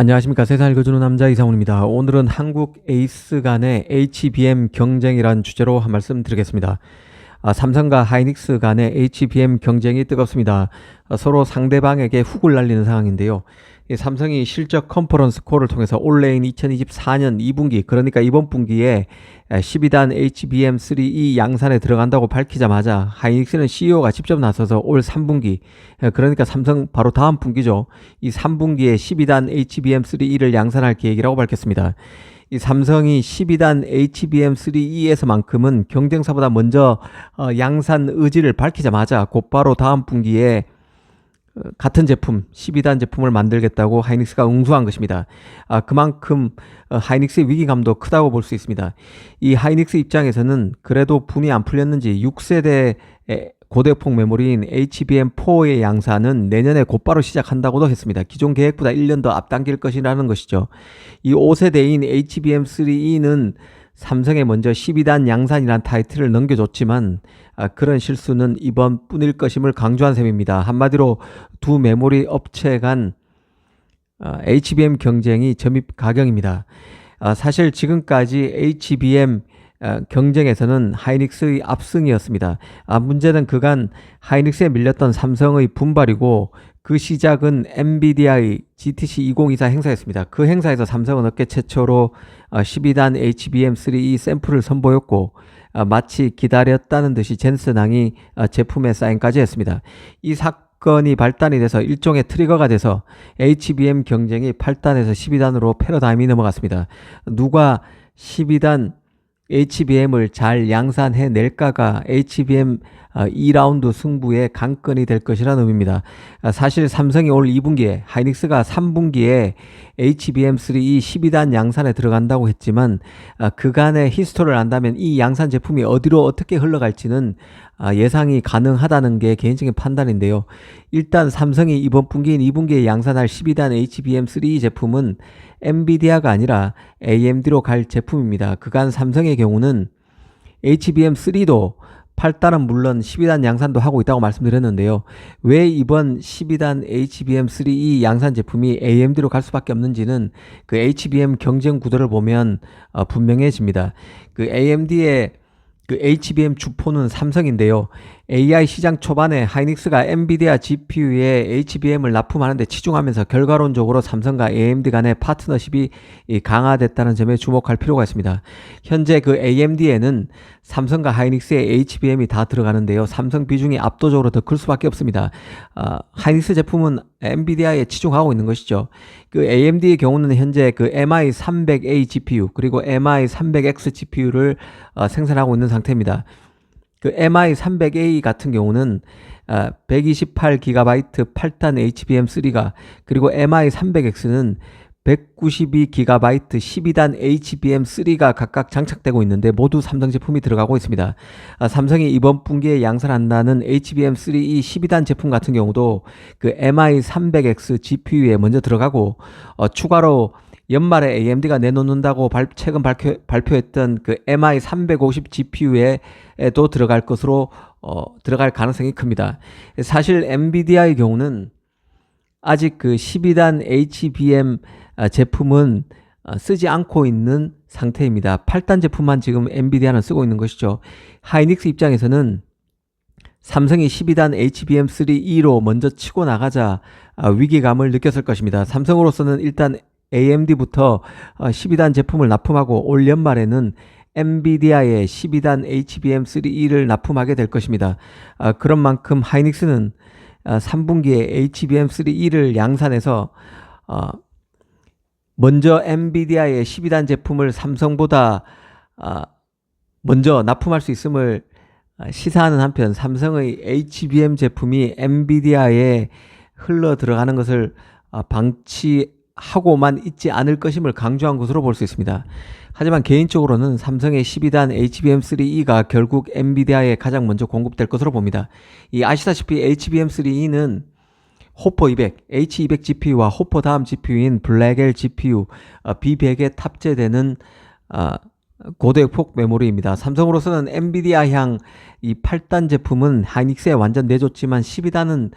안녕하십니까. 세상을 읽어주는 남자 이상훈입니다. 오늘은 한국 에이스 간의 HBM 경쟁이란 주제로 한 말씀 드리겠습니다. 삼성과 하이닉스 간의 HBM 경쟁이 뜨겁습니다. 서로 상대방에게 훅을 날리는 상황인데요. 삼성이 실적 컨퍼런스 콜을 통해서 올해인 2024년 2분기, 그러니까 이번 분기에 12단 HBM3E 양산에 들어간다고 밝히자마자 하이닉스는 CEO가 직접 나서서 올 3분기, 그러니까 삼성 바로 다음 분기죠. 이 3분기에 12단 HBM3E를 양산할 계획이라고 밝혔습니다. 이 삼성이 12단 HBM3E에서만큼은 경쟁사보다 먼저 양산 의지를 밝히자마자 곧바로 다음 분기에 같은 제품 12단 제품을 만들겠다고 하이닉스가 응수한 것입니다. 그만큼 하이닉스의 위기감도 크다고 볼 수 있습니다. 이 하이닉스 입장에서는 그래도 분이 안 풀렸는지 6세대 고대폭 메모리인 HBM4의 양산은 내년에 곧바로 시작한다고도 했습니다. 기존 계획보다 1년 더 앞당길 것이라는 것이죠. 이 5세대인 HBM3E는 삼성에 먼저 12단 양산이란 타이틀을 넘겨줬지만 그런 실수는 이번 뿐일 것임을 강조한 셈입니다. 한마디로 두 메모리 업체 간 HBM 경쟁이 점입 가경입니다. 사실 지금까지 HBM 경쟁에서는 하이닉스의 압승이었습니다. 문제는 그간 하이닉스에 밀렸던 삼성의 분발이고 그 시작은 엔비디아의 GTC 2024 행사였습니다. 그 행사에서 삼성은 업계 최초로 12단 HBM3E 샘플을 선보였고 마치 기다렸다는 듯이 젠슨항이 제품에 사인까지 했습니다. 이 사건이 발단이 돼서 일종의 트리거가 돼서 HBM 경쟁이 8단에서 12단으로 패러다임이 넘어갔습니다. 누가 12단 HBM을 잘 양산해낼까가 HBM 2라운드 승부의 관건이 될 것이라는 의미입니다. 사실 삼성이 올 2분기에, 하이닉스가 3분기에 HBM3E 12단 양산에 들어간다고 했지만 그간의 히스토리를 안다면 이 양산 제품이 어디로 어떻게 흘러갈지는 예상이 가능하다는 게 개인적인 판단인데요. 일단 삼성이 이번 분기인 2분기에 양산할 12단 HBM3E 제품은 엔비디아가 아니라 AMD로 갈 제품입니다. 그간 삼성의 경우는 HBM3도 8단은 물론 12단 양산도 하고 있다고 말씀드렸는데요. 왜 이번 12단 HBM3E 양산 제품이 AMD로 갈 수밖에 없는지는 그 HBM 경쟁 구도를 보면 분명해집니다. 그 AMD의 그 HBM 주포는 삼성인데요. AI 시장 초반에 하이닉스가 엔비디아 GPU에 HBM을 납품하는데 치중하면서 결과론적으로 삼성과 AMD 간의 파트너십이 강화됐다는 점에 주목할 필요가 있습니다. 현재 그 AMD에는 삼성과 하이닉스의 HBM이 다 들어가는데요. 삼성 비중이 압도적으로 더 클 수밖에 없습니다. 하이닉스 제품은 엔비디아에 치중하고 있는 것이죠. 그 AMD의 경우는 현재 그 MI300A GPU 그리고 MI300X GPU를 생산하고 있는 상태입니다. 그 MI300A 같은 경우는 128GB 8단 HBM3가 그리고 MI300X는 192GB 12단 HBM3가 각각 장착되고 있는데 모두 삼성 제품이 들어가고 있습니다. 삼성이 이번 분기에 양산한다는 HBM3E 12단 제품 같은 경우도 그 MI300X GPU에 먼저 들어가고 추가로 연말에 AMD가 내놓는다고 최근 발표했던 그 MI350 GPU에도 들어갈 것으로 들어갈 가능성이 큽니다. 사실 엔비디아의 경우는 아직 그 12단 HBM 제품은 쓰지 않고 있는 상태입니다. 8단 제품만 지금 엔비디아는 쓰고 있는 것이죠. 하이닉스 입장에서는 삼성이 12단 HBM3E로 먼저 치고 나가자 위기감을 느꼈을 것입니다. 삼성으로서는 일단 AMD부터 12단 제품을 납품하고 올 연말에는 엔비디아의 12단 HBM3E를 납품하게 될 것입니다. 그런 만큼 하이닉스는 3분기에 HBM3E를 양산해서 먼저 엔비디아의 12단 제품을 삼성보다 먼저 납품할 수 있음을 시사하는 한편 삼성의 HBM 제품이 엔비디아에 흘러 들어가는 것을 방치하고만 있지 않을 것임을 강조한 것으로 볼 수 있습니다. 하지만 개인적으로는 삼성의 12단 HBM3E가 결국 엔비디아에 가장 먼저 공급될 것으로 봅니다. 아시다시피 HBM3E는 호퍼 200, H200 GPU와 호퍼 다음 GPU인 블랙엘 GPU B100에 탑재되는 고대폭 메모리입니다. 삼성으로서는 엔비디아향 이 8단 제품은 하이닉스에 완전 내줬지만 12단은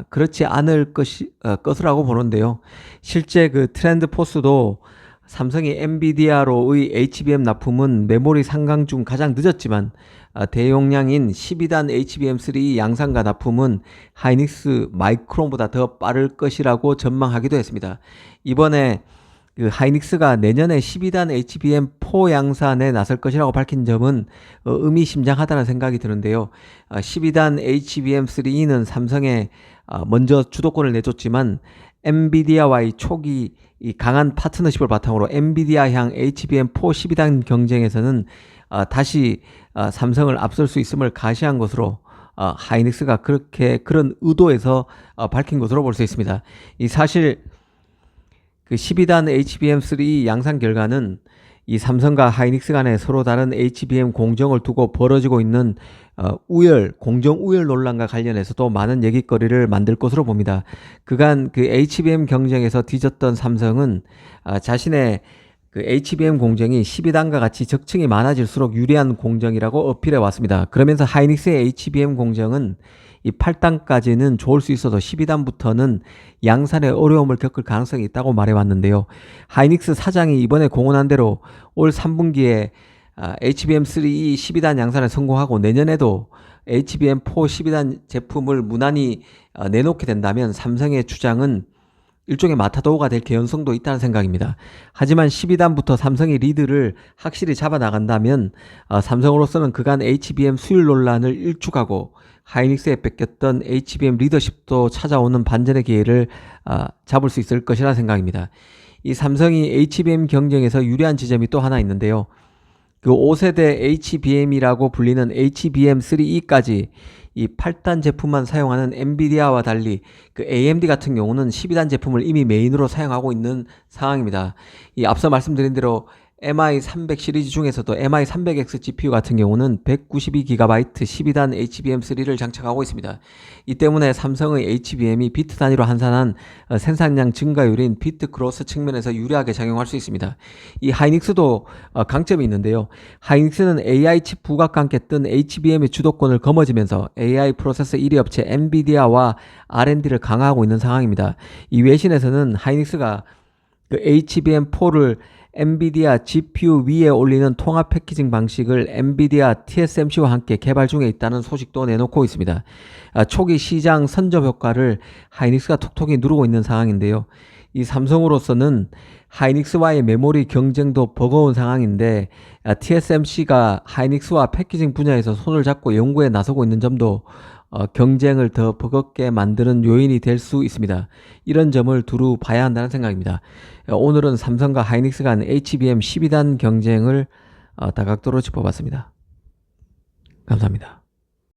그렇지 않을 것이라고 보는데요. 실제 그 트렌드 포스도 삼성이 엔비디아로의 HBM 납품은 메모리 상강 중 가장 늦었지만 대용량인 12단 HBM3 양산과 납품은 하이닉스 마이크론보다 더 빠를 것이라고 전망하기도 했습니다. 이번에 그 하이닉스가 내년에 12단 HBM4 양산에 나설 것이라고 밝힌 점은 의미심장하다는 생각이 드는데요. 12단 HBM3는 삼성에 먼저 주도권을 내줬지만 엔비디아와의 초기 이 강한 파트너십을 바탕으로 엔비디아향 HBM4 12단 경쟁에서는 다시 삼성을 앞설 수 있음을 가시한 것으로 하이닉스가 그런 의도에서 밝힌 것으로 볼 수 있습니다. 이 사실 그 12단 HBM3 양산 결과는 이 삼성과 하이닉스 간에 서로 다른 HBM 공정을 두고 벌어지고 있는 공정 우열 논란과 관련해서도 많은 얘기거리를 만들 것으로 봅니다. 그간 그 HBM 경쟁에서 뒤졌던 삼성은 자신의 그 HBM 공정이 12단과 같이 적층이 많아질수록 유리한 공정이라고 어필해 왔습니다. 그러면서 하이닉스의 HBM 공정은 이 8단까지는 좋을 수 있어도 12단부터는 양산에 어려움을 겪을 가능성이 있다고 말해왔는데요. 하이닉스 사장이 이번에 공언한 대로 올 3분기에 HBM3 12단 양산에 성공하고 내년에도 HBM4 12단 제품을 무난히 내놓게 된다면 삼성의 주장은 일종의 마타도어가 될 개연성도 있다는 생각입니다. 하지만 12단부터 삼성이 리드를 확실히 잡아나간다면 삼성으로서는 그간 HBM 수율 논란을 일축하고 하이닉스에 뺏겼던 HBM 리더십도 찾아오는 반전의 기회를 잡을 수 있을 것이라 생각입니다. 이 삼성이 HBM 경쟁에서 유리한 지점이 또 하나 있는데요. 그 5세대 HBM이라고 불리는 HBM3E까지 이 8단 제품만 사용하는 엔비디아와 달리 그 AMD 같은 경우는 12단 제품을 이미 메인으로 사용하고 있는 상황입니다. 이 앞서 말씀드린 대로 MI300 시리즈 중에서도 MI300X GPU 같은 경우는 192GB 12단 HBM3를 장착하고 있습니다. 이 때문에 삼성의 HBM이 비트 단위로 환산한 생산량 증가율인 비트 그로스 측면에서 유리하게 작용할 수 있습니다. 이 하이닉스도 강점이 있는데요. 하이닉스는 AI 칩 부각과 함께 뜬 HBM의 주도권을 거머쥐면서 AI 프로세서 1위 업체 엔비디아와 R&D를 강화하고 있는 상황입니다. 이 외신에서는 하이닉스가 그 HBM4를 엔비디아 GPU 위에 올리는 통합 패키징 방식을 엔비디아 TSMC와 함께 개발 중에 있다는 소식도 내놓고 있습니다. 초기 시장 선점 효과를 하이닉스가 톡톡히 누르고 있는 상황인데요. 이 삼성으로서는 하이닉스와의 메모리 경쟁도 버거운 상황인데 TSMC가 하이닉스와 패키징 분야에서 손을 잡고 연구에 나서고 있는 점도 경쟁을 더 버겁게 만드는 요인이 될 수 있습니다. 이런 점을 두루 봐야 한다는 생각입니다. 오늘은 삼성과 하이닉스 간 HBM 12단 경쟁을 다각도로 짚어봤습니다. 감사합니다.